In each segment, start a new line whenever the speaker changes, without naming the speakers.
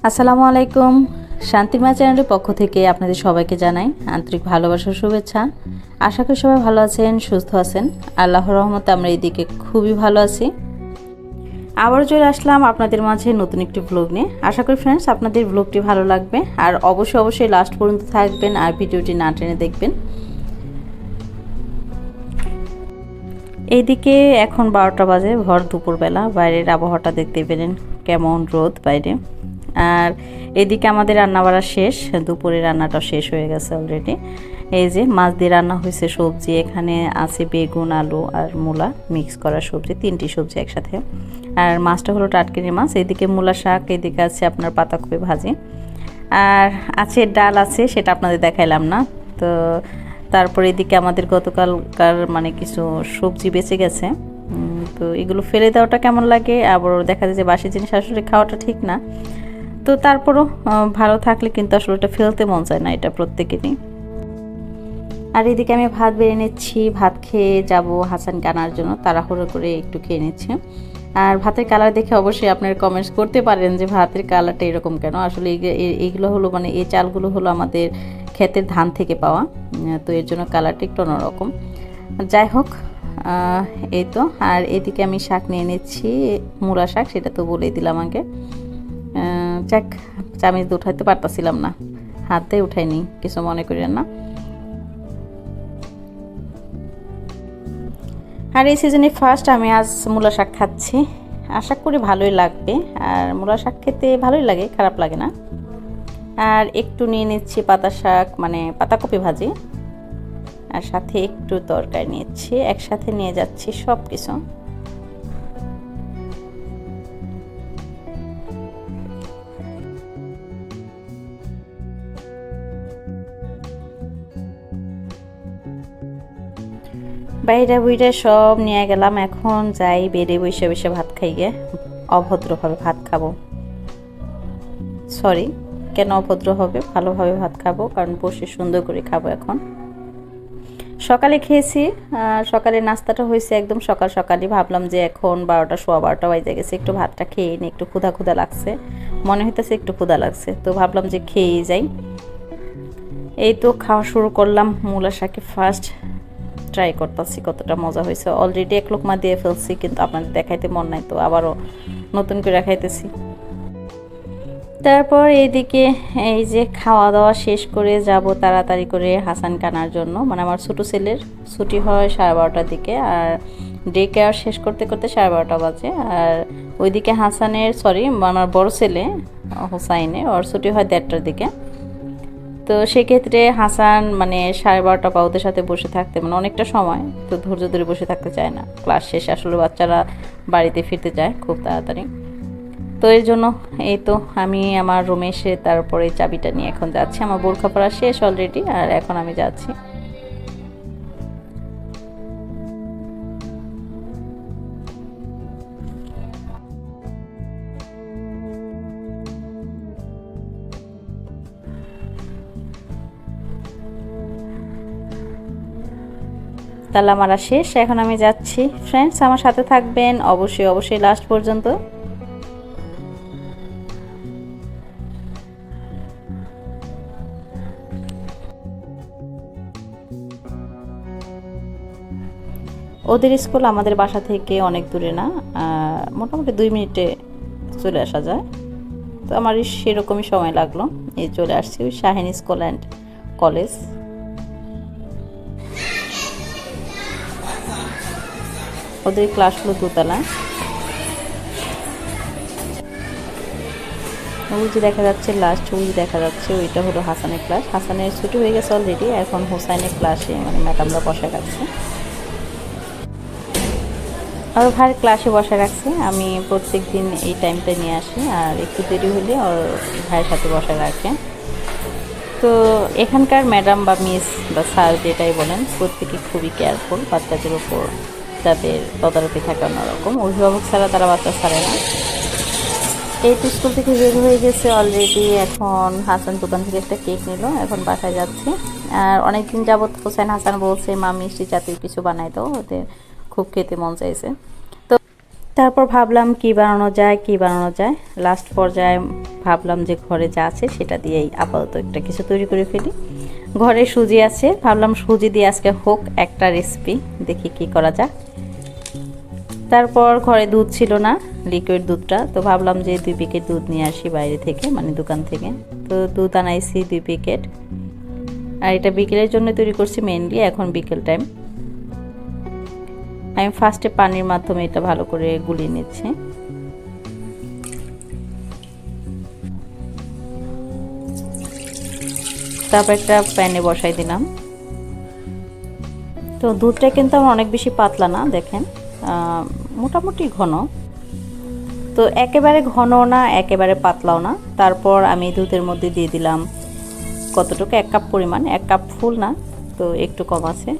আসসালামু আলাইকুম। শান্তির মায়া চ্যানেলের পক্ষ থেকে আপনাদের সবাইকে জানাই আন্তরিক ভালোবাসার শুভেচ্ছা। আশা করি সবাই ভালো আছেন, সুস্থ আছেন। আল্লাহর রহমতে আমরা এইদিকে খুবই ভালো আছি। আবারও চলে আসলাম আপনাদের মাঝে নতুন একটি ব্লগ নিয়ে। আশা করি ফ্রেন্ডস আপনাদের ব্লগটি ভালো লাগবে, আর অবশ্যই লাস্ট পর্যন্ত থাকবেন আর ভিডিওটি না টেনে দেখবেন। এইদিকে এখন 12টা বাজে, ভর দুপুরবেলা। বাইরের আবহাওয়াটা দেখতে পেলেন কেমন রোদ বাইরে। আর এদিকে আমাদের রান্না বাড়া শেষ, দুপুরের রান্নাটা শেষ হয়ে গেছে অলরেডি। এই যে মাছ দিয়ে রান্না হয়েছে, সবজি এখানে আছে বেগুন, আলু আর মূলা মিক্স করা সবজি, 3টি সবজি একসাথে। আর মাছটা হলো টাটকিনি মাছ। এদিকে মূলা শাক, এদিকে আছে আপনার পাতাকপি ভাজি, আর আছে ডাল আছে, সেটা আপনাদের দেখাইলাম না। তো তারপরে এদিকে আমাদের গতকালকার মানে কিছু সবজি বেঁচে গেছে। তো এগুলো ফেলে দেওয়াটা কেমন লাগে, আবার দেখা যায় যে বাসি জিনিস আসলে খাওয়াটা ঠিক না। তো তারপরও ভালো থাকলে কিন্তু আসলে এটা ফেলতে মন চায় না, এটা প্রত্যেকেরই। আর এদিকে আমি ভাত বেড়ে নিচ্ছি, ভাত খেয়ে যাব হাসানকে আনার জন্য, তাড়াহুড়ো করে একটু খেয়ে নিচ্ছি। আর ভাতের কালার দেখে অবশ্যই আপনারা কমেন্টস করতে পারেন যে ভাতের কালারটা এরকম কেন। আসলে এইগুলো হলো মানে এই চালগুলো হলো আমাদের ক্ষেতের ধান থেকে পাওয়া, তো এর জন্য কালারটা একটু অন্যরকম। যাই হোক, এই তো। আর এদিকে আমি শাক নিয়ে নিচ্ছি, মূলা শাক, সেটা তো বলেই দিলাম আগে। যাক, চামিচ দিয়ে উঠাইতে পারতাছিলাম না, হাত দিয়ে উঠাইনি, কিছু মনে করেন না। আর এই সিজনে ফার্স্ট আমি আজ মূলা শাক খাচ্ছি, আশা করি ভালোই লাগবে। আর মূলা শাক খেতে ভালোই লাগে, খারাপ লাগে না। আর একটু নিয়ে নিচ্ছি পাতা শাক, মানে পাতাকপি ভাজি, আর সাথে একটু তরকারি নিয়েছি, একসাথে নিয়ে যাচ্ছি সব কিছু। বাইরে বুইরা সব নিয়ে গেলাম, এখন যাই বেড়ে বসে বসে ভাত খাই গে। অভদ্রভাবে ভাত খাবো, সরি, কেন অভদ্র হবে, ভালোভাবে ভাত খাবো, কারণ বসে সুন্দর করে খাবো। এখন সকালে খেয়েছি, সকালে নাস্তাটা হয়েছে একদম সকাল সকালই। ভাবলাম যে এখন 12টা, সোয়া 12টা বাজে গেছে, একটু ভাতটা খেয়ে নিই, একটু ক্ষুধা লাগছে, মনে হইতেছে একটু ক্ষুধা লাগছে, তো ভাবলাম যে খেয়েই যাই। এই তো খাওয়া শুরু করলাম। মূলা শাকে ফার্স্ট ট্রাই করতেছি কতটা মজা হয়েছে। অলরেডি এক লোকমা দিয়ে ফেলছি, কিন্তু আপনাদের দেখাইতে মন নাই, তো আবারও নতুন করে খাইতেছি। তারপর এইদিকে এই যে খাওয়া দাওয়া শেষ করে যাব তাড়াতাড়ি করে হাসান কানার জন্য, মানে আমার ছোটো ছেলের ছুটি হয় 12:30টার দিকে, আর ডে কেয়ার শেষ করতে করতে 12:30 বাজে। আর ওইদিকে হাসানের, সরি আমার বড় ছেলে হোসাইনের, ওর ছুটি হয় 1:30টার দিকে। তো সেক্ষেত্রে হাসান মানে 12:30 বা ওদের সাথে বসে থাকতে মানে অনেকটা সময়, তো ধৈর্য ধরে বসে থাকতে চায় না। ক্লাস শেষে আসলে বাচ্চারা বাড়িতে ফিরতে চায় খুব তাড়াতাড়ি। তো এর জন্য এই তো আমি আমার রুমে এসে তারপরে চাবিটা নিয়ে এখন যাচ্ছি। আমার বোরখা পরা শেষ অলরেডি, আর এখন আমি যাচ্ছি। তালা মারা শেষ, এখন আমি যাচ্ছি। ফ্রেন্ডস আমার সাথে থাকবেন অবশ্যই লাস্ট পর্যন্ত। ওদের স্কুল আমাদের বাসা থেকে অনেক দূরে না, মোটামুটি 2 মিনিটে চলে আসা যায়। তো আমার সেরকমই সময় লাগলো, এই চলে আসছি ওই শাহিন স্কুল অ্যান্ড কলেজ। ওদের ক্লাস হলো 2তলায়। ওই যে দেখা যাচ্ছে লাস্ট, ওই দেখা যাচ্ছে ওইটা হলো হাসানের ক্লাস। হাসানের ছুটি হয়ে গেছে অলরেডি, এখন হোসাইনের ক্লাসে মানে ম্যাডামরা বসে রাখছে, আর ভাইয়ের ক্লাসে বসে রাখছে। আমি প্রত্যেক দিন এই টাইমটা নিয়ে আসি, আর একটু দেরি হলে ওর ভাইয়ের সাথে বসে রাখে। তো এখানকার ম্যাডাম বা মিস বা স্যার যেটাই বলেন, প্রত্যেকে খুবই কেয়ারফুল বাচ্চাদের উপর, যাদের তদারকি থাকে অন্যরকম। অভিভাবক ছাড়া তারা বাচ্চা ছাড়ে না। এই তো স্কুল থেকে বের হয়ে গেছে অলরেডি। এখন হাসান দোকান থেকে একটা কেক নিল, এখন বাসায় যাচ্ছে। আর অনেকদিন যাবৎ হোসেন হাসান বলছে মা মিষ্টি জাতীয় কিছু বানাই দাও, ওদের খুব খেতে মন চাইছে। তো তারপর ভাবলাম কি বানানো যায়। লাস্ট পর্যায়ে ভাবলাম যে ঘরে যা আছে সেটা দিয়েই আপাতত একটা কিছু তৈরি করে ফেলি। ঘরে সুজি আছে, ভাবলাম সুজি দিয়ে আজকে হোক একটা রেসিপি, দেখি কি করা যায়। তারপর ঘরে দুধ ছিল না, লিকুইড দুধটা, তো ভাবলাম যে 2 প্যাকেট দুধ নিয়ে আসি বাইরে থেকে, মানে দোকান থেকে। তো দুধ আনাইছি 2 প্যাকেট। আর এটা বিকেলের জন্য তৈরি করছি মেইনলি, এখন বিকেল টাইম। আমি ফার্স্টে পানির মাধ্যমে এটা ভালো করে গুলিয়ে নিচ্ছি। তারপর একটা প্যানে বসাই দিলাম। তো দুধটা কিন্তু আমার অনেক বেশি পাতলা না, দেখেন মোটামুটি ঘন, তো একেবারে ঘন না একেবারে পাতলাও না। তারপর আমি দুধের মধ্যে দিয়ে দিলাম কতটুকু, 1 কাপ পরিমাণ, 1 কাপ ফুল না, তো একটু কম আছে,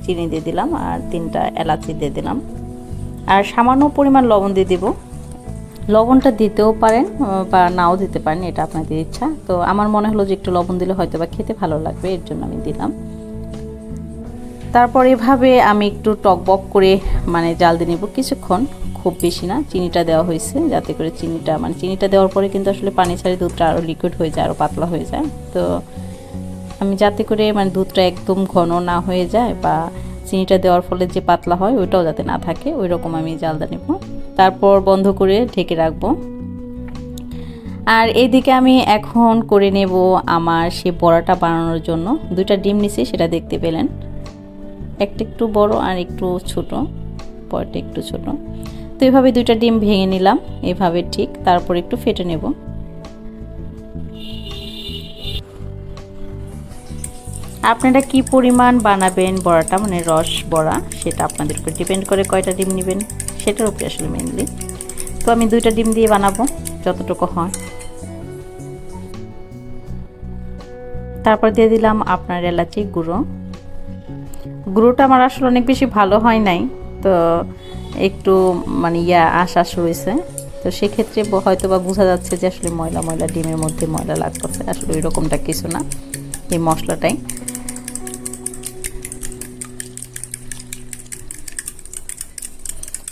চিনি দিয়ে দিলাম আর 3টা এলাচি দিয়ে দিলাম। আর সামান্য পরিমাণ লবণ দিয়ে দিব। লবণটা দিতেও পারেন বা নাও দিতে পারেন, এটা আপনাদের ইচ্ছা। তো আমার মনে হলো যে একটু লবণ দিলে হয়তো বা খেতে ভালো লাগবে, এর জন্য আমি দিলাম। তারপর এভাবে আমি একটু টকবক করে মানে জাল দিয়ে নেব কিছুক্ষণ, খুব বেশি না। চিনিটা দেওয়া হয়েছে যাতে করে চিনিটা দেওয়ার পরে কিন্তু আসলে পানি ছাড়ি দুধটা আরও লিকুইড হয়ে যায়, আরও পাতলা হয়ে যায়। তো আমি যাতে করে দুধটা একদম ঘন না হয়ে যায় বা চিনিটা দেওয়ার ফলে যে পাতলা হয় ওইটাও যাতে না থাকে, ওই রকম আমি জালটা নেব। তারপর বন্ধ করে ঢেকে রাখবো। আর এইদিকে আমি এখন করে নেব আমার সেই বড়াটা বানানোর জন্য 2টা ডিম নিছি, সেটা দেখতে পেলেন, একটা একটু বড় আর একটু ছোট, পরটা একটু ছোট। তো এভাবে 2টা ডিম ভেঙে নিলাম এভাবে, ঠিক। তারপর একটু ফেটে নেব। আপনারা কি পরিমাণ বানাবেন বড়াটা, মানে রস বড়া, সেটা আপনাদের উপর ডিপেন্ড করে কয়টা ডিম নেবেন সেটার উপরে আসলে মেইনলি। তো আমি 2টা ডিম দিয়ে বানাবো যতটুকু হয়। তারপর দিয়ে দিলাম আপনার এলাচি গুঁড়োটা আমার আসলে অনেক বেশি ভালো হয় নাই, তো একটু আশ রয়েছে। তো সেক্ষেত্রে হয়তো বা বোঝা যাচ্ছে যে আসলে ময়লা ডিমের মধ্যে ময়লা লাগতেছে, আসলে ওই রকমটা কিছু না, এই মশলাটাই।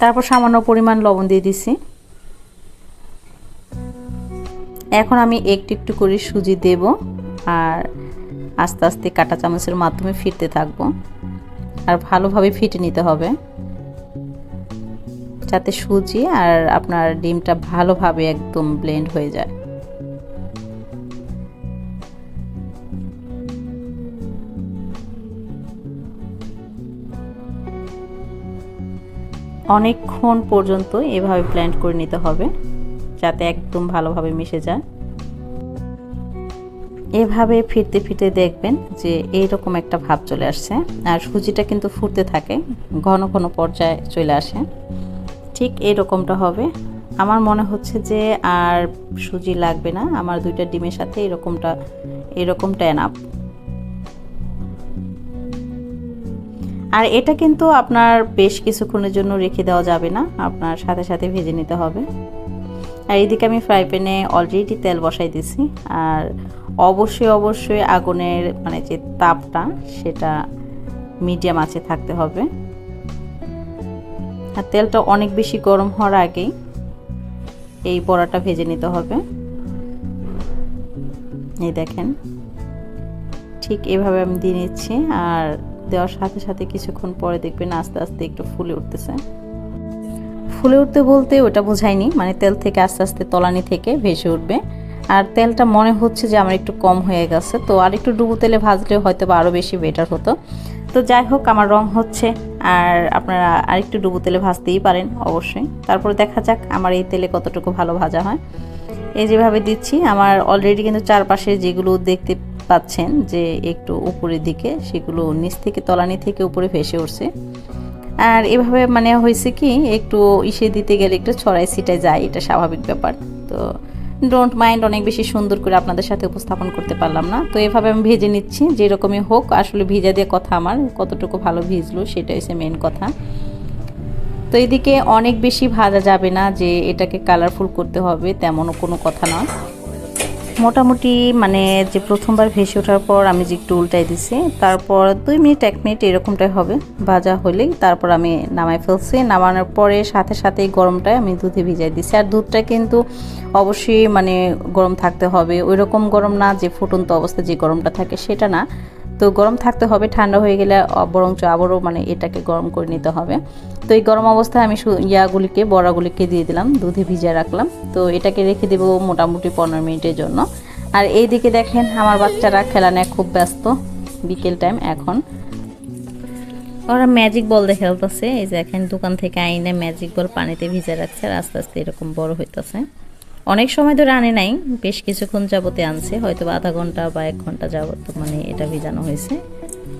তারপর সামান্য পরিমাণ লবণ দিয়ে দিছি। এখন আমি একটু একটু করে সুজি দেব আর আস্তে আস্তে কাঁটা চামচের মাধ্যমে ফিরতে থাকবো। আর ভালোভাবে ফিটে নিতে হবে যাতে সুজি আর আপনার ডিমটা ভালোভাবে একদম ব্লেন্ড হয়ে যায়। অনেকক্ষণ পর্যন্ত এভাবে ব্লেন্ড করে নিতে হবে যাতে একদম ভালোভাবে মিশে যায়। এভাবে ফিরতে ফিরতে দেখবেন যে এইরকম একটা ভাব চলে আসছে, আর সুজিটা কিন্তু ফুটতে থাকে, ঘন ঘন পর্যায়ে চলে আসে, ঠিক এইরকমটা হবে। আমার মনে হচ্ছে যে আর সুজি লাগবে না, আমার 2টা ডিমের সাথে এরকমটা এনাফ। আর এটা কিন্তু আপনার বেশ কিছুক্ষণের জন্য রেখে দেওয়া যাবে না, আপনার সাথে সাথে ভেজে নিতে হবে। আর এইদিকে আমি ফ্রাই প্যানে অলরেডি তেল বসাই দিছি, আর অবশ্যই আগুনের যে তাপটা সেটা মিডিয়াম আঁচে থাকতে হবে। আর তেলটা অনেক বেশি গরম হওয়ার আগেই এই বড়াটা ভেজে নিতে হবে। এই দেখেন, ঠিক এভাবে আমি দিয়ে নিচ্ছি, আর দেওয়ার সাথে সাথে কিছুক্ষণ পরে দেখবেন আস্তে আস্তে একটু ফুলে উঠতেছে। ফুলে উঠতে বলতে ওটা বোঝায়নি, তেল থেকে আস্তে আস্তে তলানি থেকে ভেসে উঠবে। আর তেলটা মনে হচ্ছে যে আমার একটু কম হয়ে গেছে, তো আর একটু ডুবো তেলে ভাজলে হয়তো বা আরও বেশি বেটার হতো। তো যাই হোক, আমার রং হচ্ছে, আর আপনারা আরেকটু ডুবো তেলে ভাজতেই পারেন অবশ্যই। তারপর দেখা যাক আমার এই তেলে কতটুকু ভালো ভাজা হয়। এই যেভাবে দিচ্ছি, আমার অলরেডি কিন্তু চারপাশে যেগুলো দেখতে পাচ্ছেন যে একটু উপরের দিকে, সেগুলো নিচ থেকে তলানি থেকে উপরে ভেসে উঠছে। আর এভাবে হয়েছে কি, একটু দিতে গেলে একটু ছড়াই ছিটায় যায়, এটা স্বাভাবিক ব্যাপার। তো ডোন্ট মাইন্ড, অনেক বেশি সুন্দর করে আপনাদের সাথে উপস্থাপন করতে পারলাম না। তো এভাবে আমি ভেজে নিচ্ছি, যেরকমই হোক, আসলে ভিজা দিয়ে কথা, আমার কতটুকু ভালো ভিজলো সেটাই হচ্ছে মেন কথা। তো এদিকে অনেক বেশি ভাজা যাবে না যে এটাকে কালারফুল করতে হবে, তেমনও কোনো কথা নয়। মোটামুটি মানে যে প্রথমবার ভেসে ওঠার পর আমি যে একটু উল্টাই দিছি, তারপর 2 মিনিট 1 মিনিট এরকমটাই হবে ভাজা হলেই তারপর আমি নামাই ফেলছি। নামানোর পরে সাথে সাথেই গরমটায় আমি দুধে ভিজাই দিছি। আর দুধটা কিন্তু অবশ্যই মানে গরম থাকতে হবে, ওই রকম গরম না যে ফুটন্ত অবস্থায় যে গরমটা থাকে সেটা না। তো গরম থাকতে হবে, ঠান্ডা হয়ে গেলে বরঞ্চ আবারও মানে এটাকে গরম করে নিতে হবে। তো এই গরম অবস্থায় আমি বড়াগুলিকে দিয়ে দিলাম, দুধে ভিজিয়ে রাখলাম। তো এটাকে রেখে দেবো মোটামুটি 15 মিনিটের জন্য। আর এই দিকে দেখেন আমার বাচ্চারা খেলা নিয়ে খুব ব্যস্ত, বিকেল টাইম এখন। ওরা ম্যাজিক বল দিয়ে খেলতেছে। এই যে এখন দোকান থেকে আইনে ম্যাজিক বল পানিতে ভিজে রাখছে আর আস্তে আস্তে এরকম বড় হইতেছে। অনেক সময় ধরে আনে নাই, বেশ কিছুক্ষণ যাবতে আনছে, হয়তো আধা ঘন্টা বা 1 ঘন্টা যাবত মানে এটা ভিজানো হয়েছে।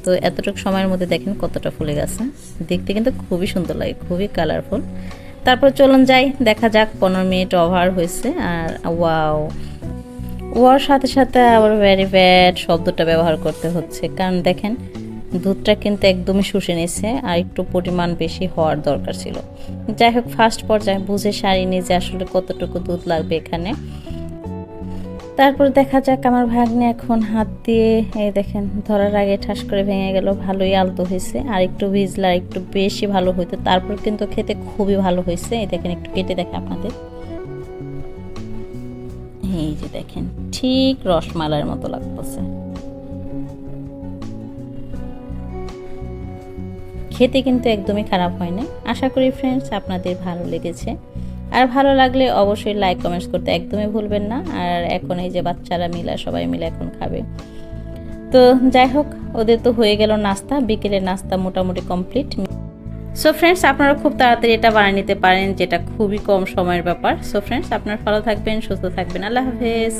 তো এতটুকু সময়ের মধ্যে দেখেন কতটা ফুলে গেছে, দেখতে কিন্তু খুবই সুন্দর লাগে, খুবই কালারফুল। তারপর চলুন যাই, দেখা যাক। 15 মিনিট ওভার হয়েছে। আর ওয়ার সাথে সাথে আবার ভেরি ব্যাড শব্দটা ব্যবহার করতে হচ্ছে, কারণ দেখেন দুধটা কিন্তু একদমই শুষে নিচ্ছে আর একটু পরিমাণ বেশি হওয়ার দরকার ছিল। যাই হোক, ফার্স্ট পর্যায়ে বুঝে সারিনি যে আসলে কতটুকু দুধ লাগবে এখানে। তারপর দেখা যাক। আমার ভাগ্নে এখন হাত দিয়ে এই দেখেন ধরার আগে ঠাস করে ভেঙে গেল, ভালোই আলতো হয়েছে। আর একটু ভিজলে আর একটু বেশি ভালো হইতো, তারপর কিন্তু খেতে খুবই ভালো হয়েছে। এই দেখেন, একটু কেটে দেখে আপনাদের, এই যে দেখেন ঠিক রসমালাইয়ের মতো লাগতেছে, খেতে কিন্তু একদমই খারাপ হয় না। আশা করি ফ্রেন্ডস আপনাদের ভালো লেগেছে। আর ভালো লাগলে অবশ্যই লাইক কমেন্টস করতে একদমই ভুলবেন না। আর এখন এই যে বাচ্চারা সবাই মিলে এখন খাবে। তো যাই হোক, ওদের তো হয়ে গেল নাস্তা, বিকেলের নাস্তা মোটামুটি কমপ্লিট। সো ফ্রেন্ডস, আপনারা খুব তাড়াতাড়ি এটা বানিয়ে নিতে পারেন, যেটা খুবই কম সময়ের ব্যাপার। সো ফ্রেন্ডস, আপনারা ভালো থাকবেন, সুস্থ থাকবেন। আল্লাহ হাফেজ।